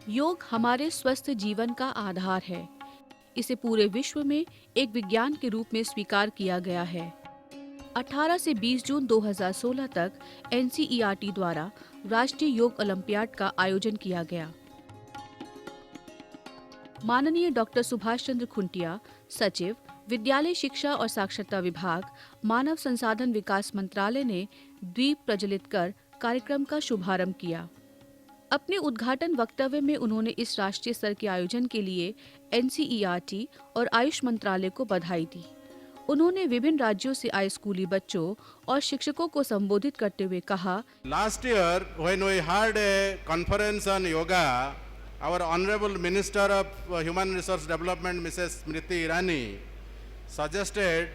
योग हमारे स्वस्थ जीवन का आधार है। इसे पूरे विश्व में एक विज्ञान के रूप में स्वीकार किया गया है। 18 से 20 जून 2016 तक एनसीईआरटी द्वारा राष्ट्रीय योग ओलंपियाड का आयोजन किया गया। माननीय डॉक्टर सुभाष चंद्र खुंटिया, सचिव, विद्यालय शिक्षा और साक्षरता विभाग, मानव संसाधन विकास मंत्रालय ने दीप प्रज्वलित कर कार्यक्रम का शुभारंभ किया। अपने उद्घाटन वक्तव्य में उन्होंने इस राष्ट्रीय स्तर के आयोजन के लिए एनसीईआरटी और आयुष मंत्रालय को बधाई दी। उन्होंने विभिन्न राज्यों से आए स्कूली बच्चों और शिक्षकों को संबोधित करते हुए कहा, Last year, when we had a conference on yoga, our Honorable Minister of Human Resource Development, Mrs. Smriti Irani, suggested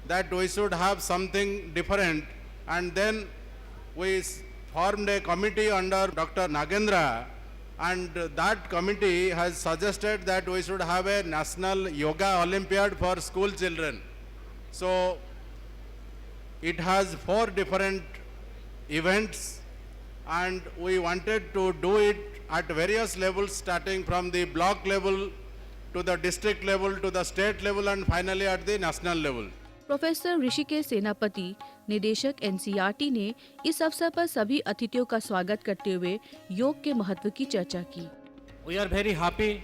that we should have something different, and then we formed a committee under Dr. Nagendra, and that committee has suggested that we should have a National Yoga Olympiad for school children. So it has 4 different events, and we wanted to do it at various levels, starting from the block level to the district level to the state level and finally at the national level. Professor Rishikesh सेनापति, निदेशक NCERT ने इस अवसर पर सभी अतिथियों का स्वागत करते हुए योग के महत्व की चर्चा की। We are very happy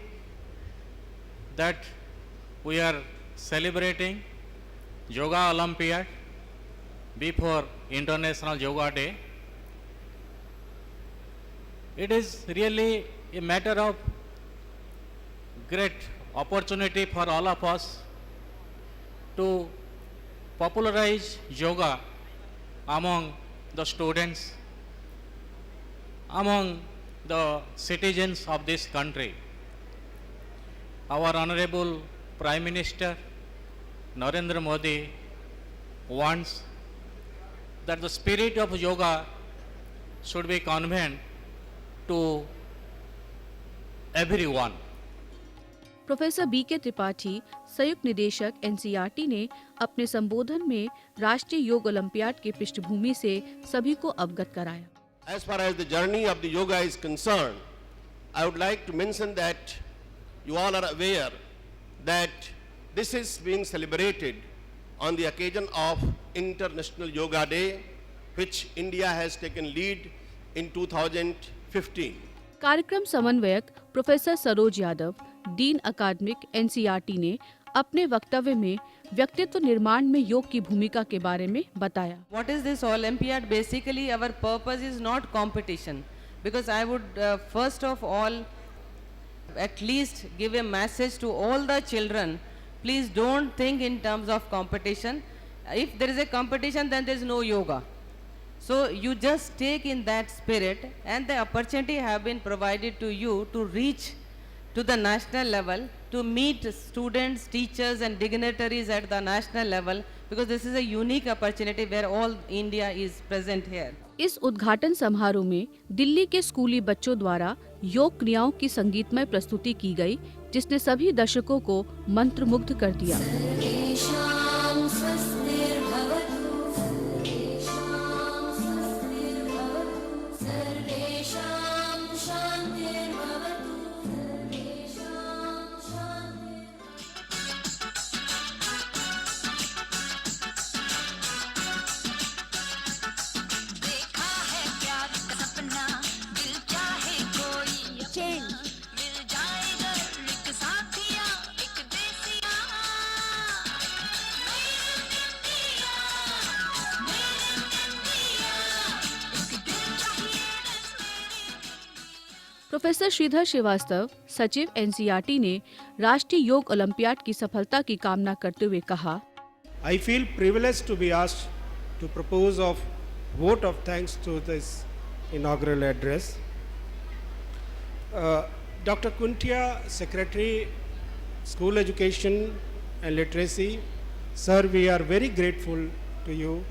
that we are celebrating Yoga Olympiad before International Yoga Day. It is really a matter of great opportunity for all of us to popularize yoga among the students, among the citizens of this country. Our Honorable Prime Minister Narendra Modi wants that the spirit of yoga should be conveyed to everyone. Professor BK Tripathi, संयुक्त निदेशक NCERT ने अपने संबोधन में राष्ट्रीय योग olympiad की पृष्ठभूमि से सभी को अवगत कराया। As far as the journey of the yoga is concerned, I would like to mention that you all are aware that this is being celebrated on the occasion of International Yoga Day, which India has taken lead in 2015. कार्यक्रम समन्वयक professor Saroj Yadav, dean अकादमिक NCERT ने अपने वक्तव्य में व्यक्तित्व निर्माण में योग की भूमिका के बारे में बताया। What is this Olympiad? Basically, our purpose is not competition, because I would first of all at least give a message to all the children. Please don't think in terms of competition. If there is a competition, then there is no yoga. So you just take in that spirit, and the opportunity have been provided to you to reach to the national level, to meet students, teachers and dignitaries at the national level, because this is a unique opportunity where all India is present here. इस उद्घाटन समारोह में दिल्ली के स्कूली बच्चों द्वारा योग क्रियाओं की संगीतमय प्रस्तुति की गई, जिसने सभी दर्शकों को मंत्रमुग्ध कर दिया। प्रोफेसर श्रीधर श्रीवास्तव, सचिव एनसीईआरटी ने राष्ट्रीय योग ओलंपियाड की सफलता की कामना करते हुए कहा, I feel privileged to be asked to propose a vote of thanks to this inaugural address. Dr. Kuntia, Secretary, School Education and Literacy, sir, we are very grateful to you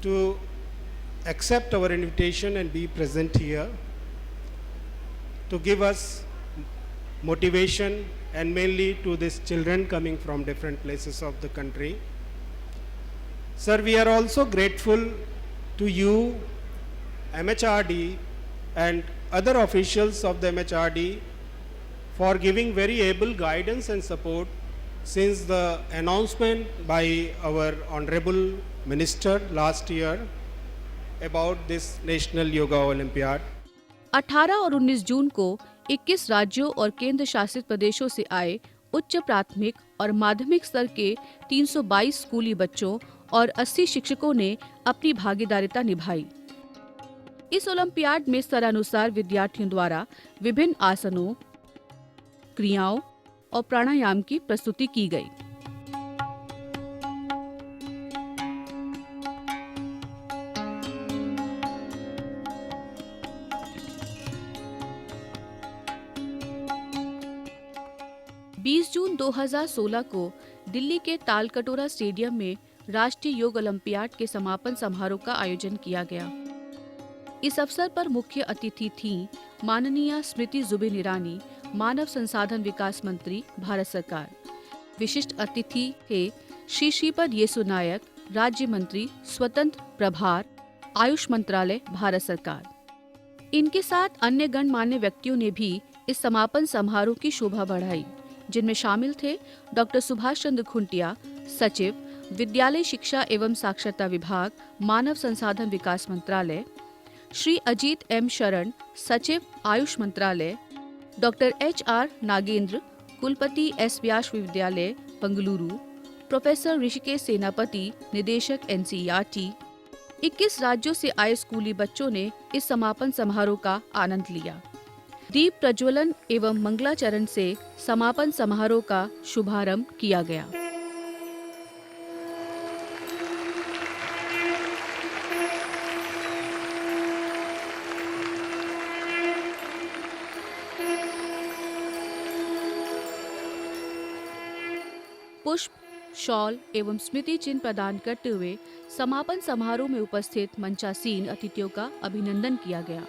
to accept our invitation and be present here, to give us motivation, and mainly to these children coming from different places of the country. Sir, we are also grateful to you, MHRD and other officials of the MHRD for giving very able guidance and support since the announcement by our Honorable Minister last year about this National Yoga Olympiad. 18 और 19 जून को 21 राज्यों और केंद्र शासित प्रदेशों से आए उच्च प्राथमिक और माध्यमिक स्तर के 322 स्कूली बच्चों और 80 शिक्षकों ने अपनी भागीदारिता निभाई। इस ओलंपियाड में स्तरानुसार विद्यार्थियों द्वारा विभिन्न आसनों, क्रियाओं और प्राणायाम की प्रस्तुति की गई। जून 2016 को दिल्ली के तालकटोरा स्टेडियम में राष्ट्रीय योग ओलंपियाड के समापन समारोह का आयोजन किया गया। इस अवसर पर मुख्य अतिथि थीं माननीय स्मृति जुबिन ईरानी, मानव संसाधन विकास मंत्री, भारत सरकार। विशिष्ट अतिथि थे श्री श्रीपद येसु नायक, राज्य मंत्री, स्वतंत्र प्रभार, आयुष मंत्रालय, भारत सरकार। इनके साथ अन्य गणमान्य व्यक्तियों ने भी इस समापन समारोह की शोभा बढ़ाई, जिनमें शामिल थे डॉक्टर सुभाष चंद्र खुंटिया, सचिव, विद्यालय शिक्षा एवं साक्षरता विभाग, मानव संसाधन विकास मंत्रालय, श्री अजीत एम शरण, सचिव, आयुष मंत्रालय, डॉक्टर HR नागेंद्र, कुलपति S व्यास विश्वविद्यालय, बेंगलुरु, प्रोफेसर ऋषिकेश सेनापति, निदेशक NCERT। 21 राज्यों से आए स्कूली बच्चों ने इस समापन समारोह का आनंद लिया। दीप प्रज्वलन एवं मंगलाचरण से समापन समारोह का शुभारंभ किया गया। पुष्प, शॉल एवं स्मृति चिन्ह प्रदान करते हुए समापन समारोह में उपस्थित मंचासीन अतिथियों का अभिनंदन किया गया।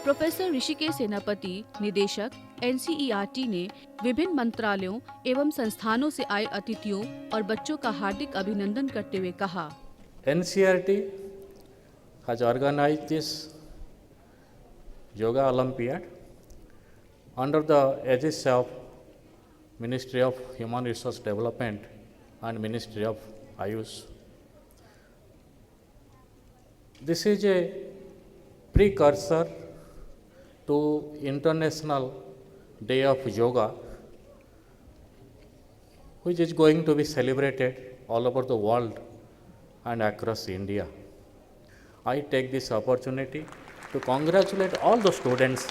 प्रोफेसर ऋषिकेश सेनापति, निदेशक NCERT ने विभिन्न मंत्रालयों एवं संस्थानों से आए अतिथियों और बच्चों का हार्दिक अभिनंदन करते हुए कहा, NCERT has organized this Yoga Olympiad under the aegis of Ministry of Human Resource Development and Ministry of Ayush. This is a precursor to International Day of Yoga, which is going to be celebrated all over the world and across India. I take this opportunity to congratulate all the students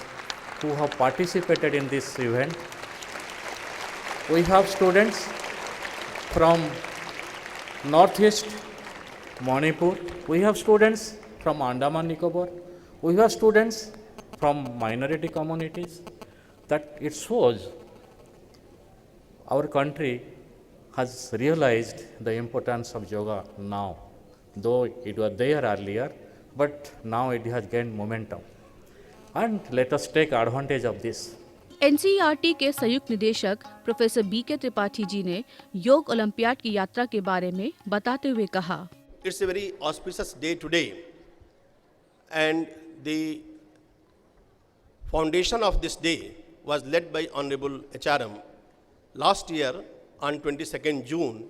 who have participated in this event. We have students from Northeast Manipur, we have students from Andaman Nicobar, we have students from minority communities. That it shows our country has realized the importance of yoga now, though it was there earlier, but now it has gained momentum. And let us take advantage of this. NCERT के संयुक्त निदेशक professor BK Tripathi ji ने योग olympiad की यात्रा के बारे में बताते हुए कहा, It's a very auspicious day today, and the foundation of this day was led by Honorable HRM last year on 22nd June,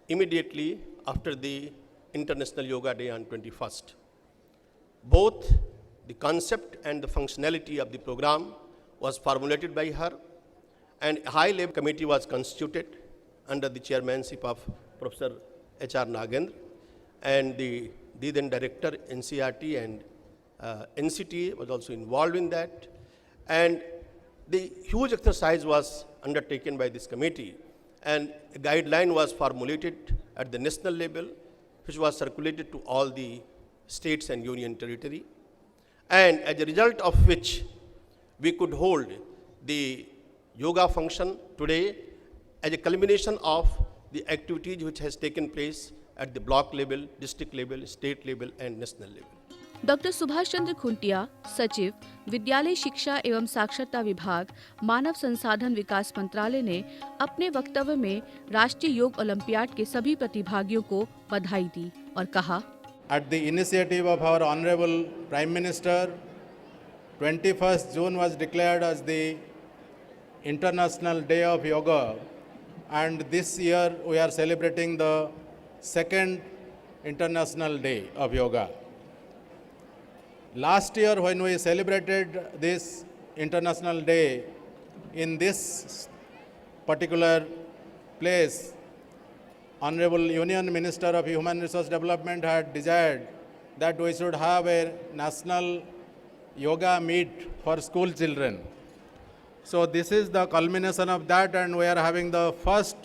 immediately after the International Yoga Day on 21st. Both the concept and the functionality of the program was formulated by her, and a high-level committee was constituted under the chairmanship of Professor HR Nagendra, and the then director NCERT and NCTA was also involved in that. And the huge exercise was undertaken by this committee, and a guideline was formulated at the national level, which was circulated to all the states and union territory, and as a result of which we could hold the yoga function today as a culmination of the activities which has taken place at the block level, district level, state level and national level. Doctor Subhash Chandra Khuntia, सचिव, विद्यालय शिक्षा एवं साक्षरता विभाग, मानव संसाधन विकास मंत्रालय ने अपने वक्तव्य में राष्ट्रीय योग ओलंपियाड के सभी प्रतिभागियों को बधाई दी और कहा, At the initiative of our Honorable Prime Minister, 21st June was declared as the International Day of Yoga, and this year we are celebrating the second International Day of Yoga. Last year when we celebrated this International Day in this particular place, Honorable Union Minister of Human Resource Development had desired that we should have a national yoga meet for school children. So this is the culmination of that, and we are having the first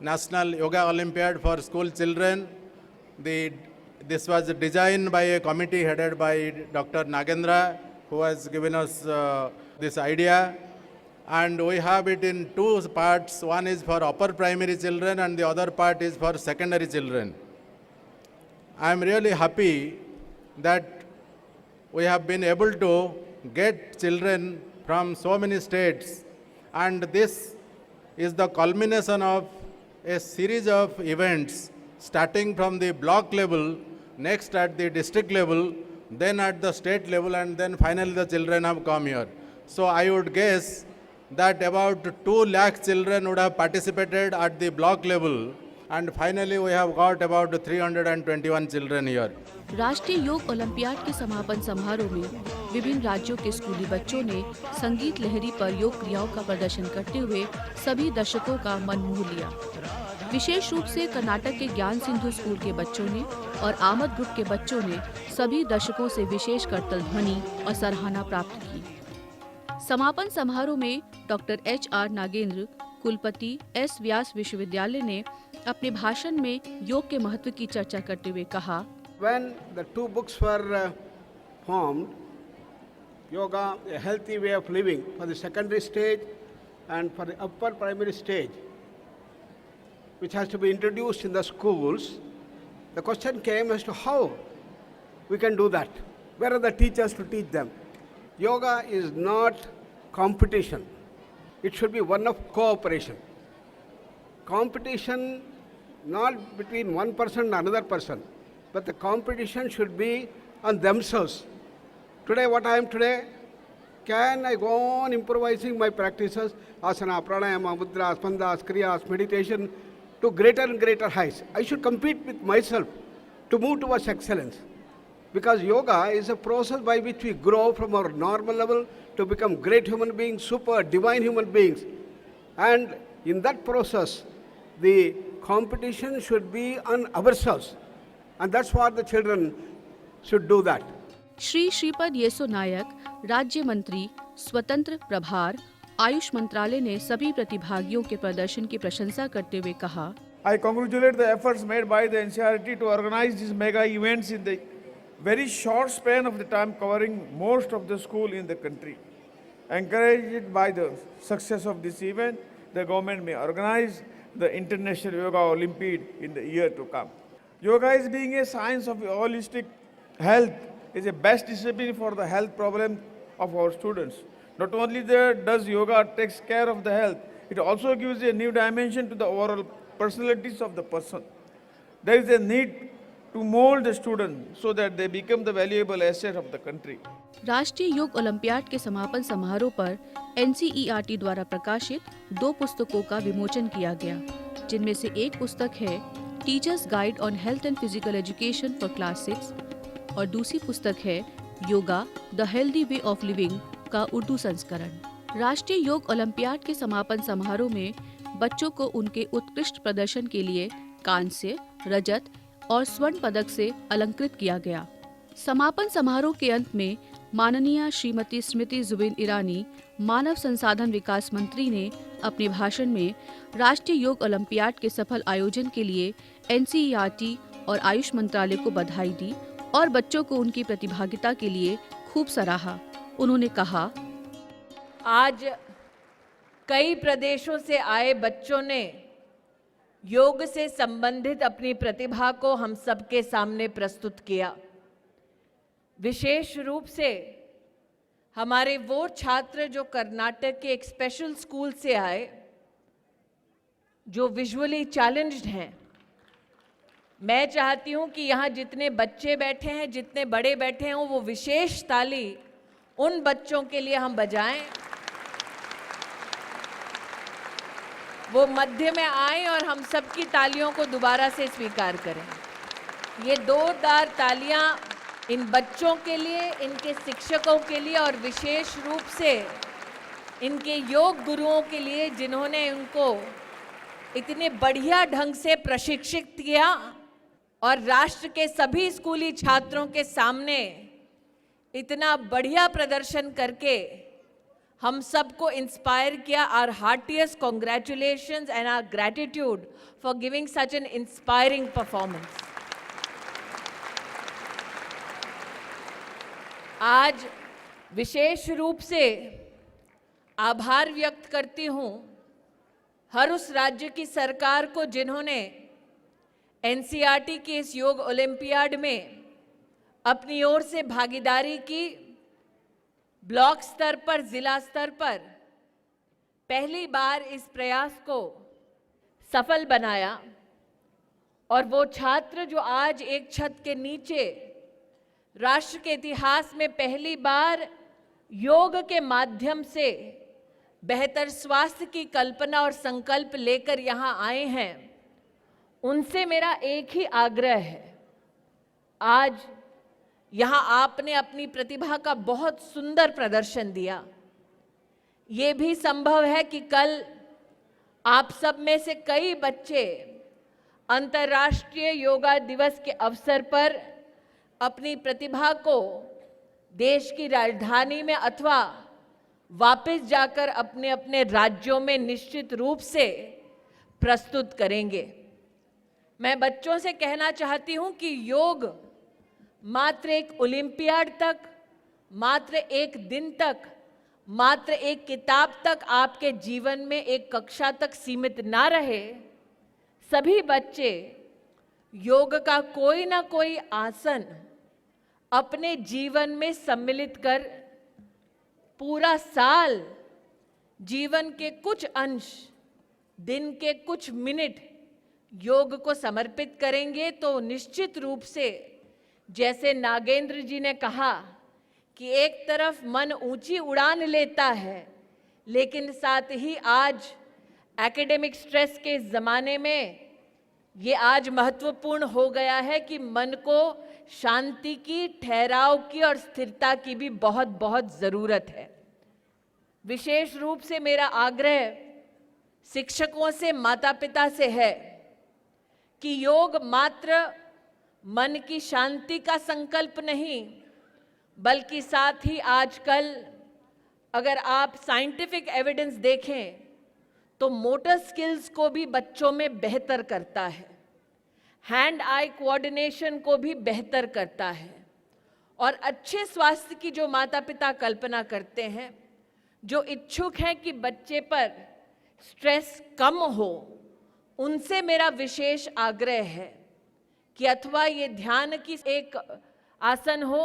National Yoga Olympiad for school children. This was designed by a committee headed by Dr. Nagendra, who has given us this idea. And we have it in two parts. One is for upper primary children and the other part is for secondary children. I am really happy that we have been able to get children from so many states, and this is the culmination of a series of events starting from the block level, next at the district level, then at the state level, and then finally the children have come here. So I would guess that about 2 lakh children would have participated at the block level, and finally we have got about 321 children here. राष्ट्रीय योग olympiad के समापन समारोह में विभिन्न राज्यों के स्कूली बच्चों ने संगीत लहरी पर योग क्रियाओं का प्रदर्शन करते हुए सभी दर्शकों का मन मोह लिया। विशेष रूप से कर्नाटक के ज्ञान सिंधु स्कूल के बच्चों ने और आमद ग्रुप के बच्चों ने सभी दर्शकों से विशेष करतल ध्वनि और सराहना प्राप्त की। समापन समारोह में डॉक्टर HR नागेंद्र, कुलपति S व्यास विश्वविद्यालय ने अपने भाषण में योग के महत्व की चर्चा करते हुए कहा, When the two books were formed, Yoga, a healthy way of living for the secondary stage and for the upper primary stage, which has to be introduced in the schools, the question came as to how we can do that. Where are the teachers to teach them? Yoga is not competition. It should be one of cooperation. Competition not between one person and another person, but the competition should be on themselves. Today, what I am today, can I go on improvising my practices, asana, pranayama, mudras, spandas, kriyas, meditation, to greater and greater heights? I should compete with myself to move towards excellence. Because yoga is a process by which we grow from our normal level to become great human beings, super divine human beings. And in that process, the competition should be on ourselves. And that's what the children should do that. Shri Shripad Yesso नायक, राज्य मंत्री, स्वतंत्र प्रभार, आयुष मंत्रालय ने सभी प्रतिभागियों के प्रदर्शन की प्रशंसा करते हुए कहा, I congratulate the efforts made by the NCERT to organize these mega events in the very short span of the time, covering most of the school in the country. Encouraged by the success of this event, the government may organize the International Yoga Olympiad in the year to come. Yoga is being a science of holistic health, is a best discipline for the health problem of our students. Not only does yoga takes care of the health, it also gives a new dimension to the overall personalities of the person. There is a need to mold the student so that they become the valuable asset of the country. राष्ट्रीय योग olympiad के समापन समारोह पर NCERT द्वारा प्रकाशित 2 पुस्तकों का विमोचन किया गया, जिनमें से एक पुस्तक है teachers guide on health and physical education for class 6 और दूसरी पुस्तक है yoga the healthy way of living का उर्दू संस्करण। राष्ट्रीय योग ओलंपियाड के समापन समारोह में बच्चों को उनके उत्कृष्ट प्रदर्शन के लिए कांस्य, रजत और स्वर्ण पदक से अलंकृत किया गया। समापन समारोह के अंत में माननीय श्रीमती स्मृति जुबिन ईरानी, मानव संसाधन विकास मंत्री, ने अपने भाषण में राष्ट्रीय योग ओलंपियाड के सफल आयोजन के लिए NCERT और आयुष मंत्रालय को बधाई दी और बच्चों को उनकी प्रतिभागिता के लिए खूब सराहा। उन्होंने कहा, आज कई प्रदेशों से आए बच्चों ने योग से संबंधित अपनी प्रतिभा को हम सबके सामने प्रस्तुत किया। विशेष रूप से हमारे वो छात्र जो कर्नाटक के एक स्पेशल स्कूल से आए, जो विजुअली चैलेंज्ड हैं। मैं चाहती हूं कि यहाँ जितने बच्चे बैठे हैं, जितने बड़े बैठे हैं, वो विशेष ताली उन बच्चों के लिए हम बजाएं, वो मध्य में आए और हम सबकी तालियों को दोबारा से स्वीकार करें। ये जोरदार तालियां इन बच्चों के लिए, इनके शिक्षकों के लिए और विशेष रूप से इनके योग गुरुओं के लिए, जिन्होंने उनको इतने बढ़िया ढंग से प्रशिक्षित किया और राष्ट्र के सभी स्कूली छात्रों के सामने इतना बढ़िया प्रदर्शन करके हम सबको इंस्पायर किया। Our heartiest congratulations and our gratitude for giving such an inspiring performance. आज विशेष रूप से आभार व्यक्त करती हूं हर उस राज्य की सरकार को जिन्होंने एनसीईआरटी की इस योग ओलंपियाड में अपनी ओर से भागीदारी की। ब्लॉक स्तर पर, जिला स्तर पर पहली बार इस प्रयास को सफल बनाया और वो छात्र जो आज एक छत के नीचे राष्ट्र के इतिहास में पहली बार योग के माध्यम से बेहतर स्वास्थ्य की कल्पना और संकल्प लेकर यहाँ आए हैं, उनसे मेरा एक ही आग्रह है। आज यहाँ आपने अपनी प्रतिभा का बहुत सुंदर प्रदर्शन दिया। ये भी संभव है कि कल आप सब में से कई बच्चे अंतर्राष्ट्रीय योगा दिवस के अवसर पर अपनी प्रतिभा को देश की राजधानी में अथवा वापस जाकर अपने अपने राज्यों में निश्चित रूप से प्रस्तुत करेंगे। मैं बच्चों से कहना चाहती हूं कि योग मात्र एक ओलंपियाड तक, मात्र एक दिन तक, मात्र एक किताब तक, आपके जीवन में एक कक्षा तक सीमित ना रहे। सभी बच्चे योग का कोई ना कोई आसन अपने जीवन में सम्मिलित कर पूरा साल जीवन के कुछ अंश, दिन के कुछ मिनट योग को समर्पित करेंगे तो निश्चित रूप से, जैसे नागेंद्र जी ने कहा कि एक तरफ मन ऊंची उड़ान लेता है, लेकिन साथ ही आज एकेडमिक स्ट्रेस के ज़माने में ये आज महत्वपूर्ण हो गया है कि मन को शांति की, ठहराव की और स्थिरता की भी बहुत बहुत ज़रूरत है। विशेष रूप से मेरा आग्रह शिक्षकों से, माता पिता से है कि योग मात्र मन की शांति का संकल्प नहीं, बल्कि साथ ही आजकल अगर आप साइंटिफिक एविडेंस देखें तो मोटर स्किल्स को भी बच्चों में बेहतर करता है, हैंड आई कोऑर्डिनेशन को भी बेहतर करता है और अच्छे स्वास्थ्य की जो माता पिता कल्पना करते हैं, जो इच्छुक हैं कि बच्चे पर स्ट्रेस कम हो, उनसे मेरा विशेष आग्रह है कि अथवा ये ध्यान की एक आसन हो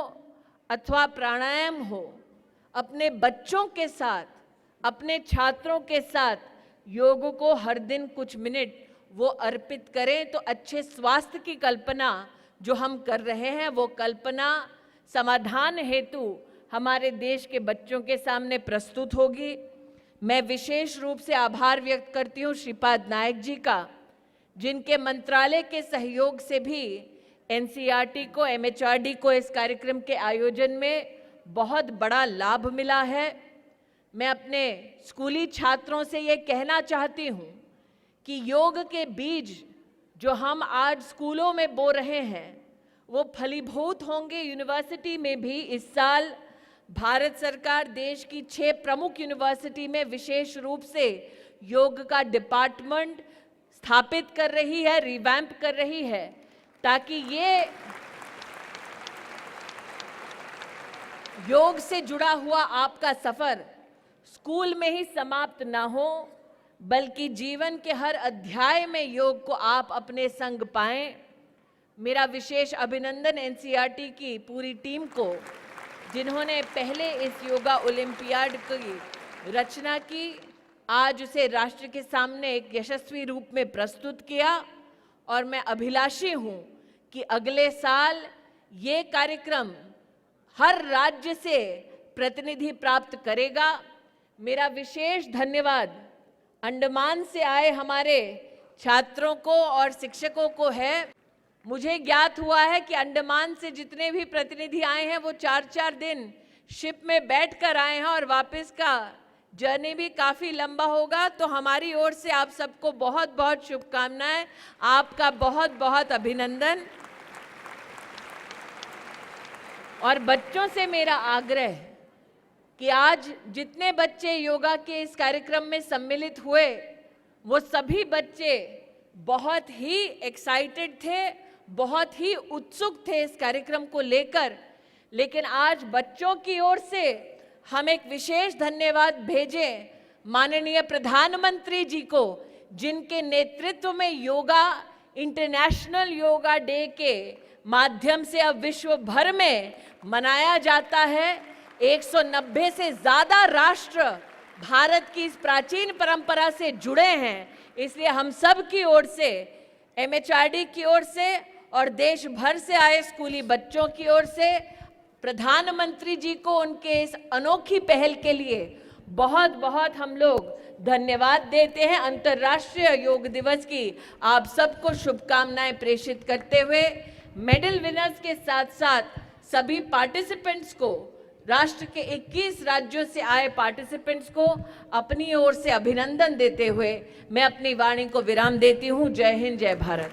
अथवा प्राणायाम हो, अपने बच्चों के साथ, अपने छात्रों के साथ योग को हर दिन कुछ मिनट वो अर्पित करें तो अच्छे स्वास्थ्य की कल्पना जो हम कर रहे हैं वो कल्पना समाधान हेतु हमारे देश के बच्चों के सामने प्रस्तुत होगी। मैं विशेष रूप से आभार व्यक्त करती हूँ श्रीपाद नायक जी का, जिनके मंत्रालय के सहयोग से भी एनसीईआरटी को, एमएचआरडी को इस कार्यक्रम के आयोजन में बहुत बड़ा लाभ मिला है। मैं अपने स्कूली छात्रों से ये कहना चाहती हूँ कि योग के बीज जो हम आज स्कूलों में बो रहे हैं वो फलीभूत होंगे यूनिवर्सिटी में भी। इस साल भारत सरकार देश की 6 प्रमुख यूनिवर्सिटी में विशेष रूप से योग का डिपार्टमेंट स्थापित कर रही है, रिवैम्प कर रही है, ताकि ये योग से जुड़ा हुआ आपका सफर स्कूल में ही समाप्त ना हो, बल्कि जीवन के हर अध्याय में योग को आप अपने संग पाएं। मेरा विशेष अभिनंदन एनसीईआरटी की पूरी टीम को, जिन्होंने पहले इस योगा ओलंपियाड की रचना की, आज उसे राष्ट्र के सामने एक यशस्वी रूप में प्रस्तुत किया। और मैं अभिलाषी हूं कि अगले साल ये कार्यक्रम हर राज्य से प्रतिनिधि प्राप्त करेगा। मेरा विशेष धन्यवाद अंडमान से आए हमारे छात्रों को और शिक्षकों को है। मुझे ज्ञात हुआ है कि अंडमान से जितने भी प्रतिनिधि आए हैं वो 4-4 दिन शिप में बैठकर आए हैं और वापस का जर्नी भी काफ़ी लंबा होगा। तो हमारी ओर से आप सबको बहुत बहुत शुभकामनाएं, आपका बहुत बहुत अभिनंदन। और बच्चों से मेरा आग्रह कि आज जितने बच्चे योगा के इस कार्यक्रम में सम्मिलित हुए, वो सभी बच्चे बहुत ही एक्साइटेड थे, बहुत ही उत्सुक थे इस कार्यक्रम को लेकर। लेकिन आज बच्चों की ओर से हम एक विशेष धन्यवाद भेजें माननीय प्रधानमंत्री जी को, जिनके नेतृत्व में योगा इंटरनेशनल योगा डे के माध्यम से अब विश्व भर में मनाया जाता है। 190 से ज़्यादा राष्ट्र भारत की इस प्राचीन परंपरा से जुड़े हैं। इसलिए हम सब की ओर से, एमएचआरडी की ओर से और देश भर से आए स्कूली बच्चों की ओर से प्रधानमंत्री जी को उनके इस अनोखी पहल के लिए बहुत बहुत हम लोग धन्यवाद देते हैं। अंतर्राष्ट्रीय योग दिवस की आप सबको शुभकामनाएं प्रेषित करते हुए मेडल विनर्स के साथ साथ सभी पार्टिसिपेंट्स को, राष्ट्र के 21 राज्यों से आए पार्टिसिपेंट्स को अपनी ओर से अभिनंदन देते हुए मैं अपनी वाणी को विराम देती हूं। जय हिंद, जय भारत।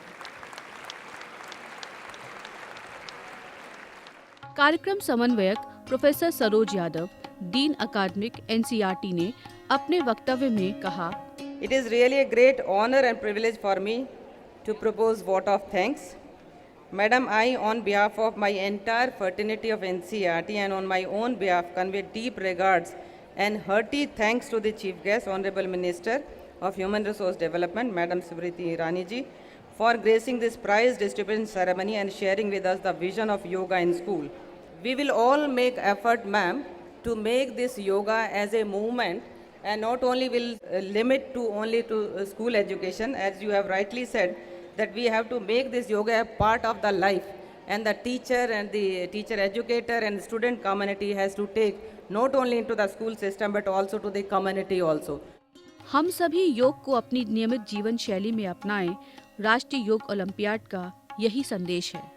कार्यक्रम समन्वयक प्रोफेसर सरोज यादव, डीन अकादमिक एनसीईआरटी ने अपने वक्तव्य में कहा, It is really a great honor and privilege for me to propose vote of thanks. Madam, I, on behalf of my entire fraternity of NCERT and on my own behalf, convey deep regards and hearty thanks to the Chief Guest, Honorable Minister of Human Resource Development, Madam Smriti Irani ji, for gracing this prize distribution ceremony and sharing with us the vision of yoga in school. We will all make effort, ma'am, to make this yoga as a movement, and not only will limit to only to school education, as you have rightly said, that we have to make this yoga a part of the life, and the teacher and the teacher educator and student community has to take not only into the school system but also to the community also. हम सभी योग को अपनी नियमित जीवन शैली में अपनाएं। राष्ट्रीय योग ओलंपियाड का यही संदेश है।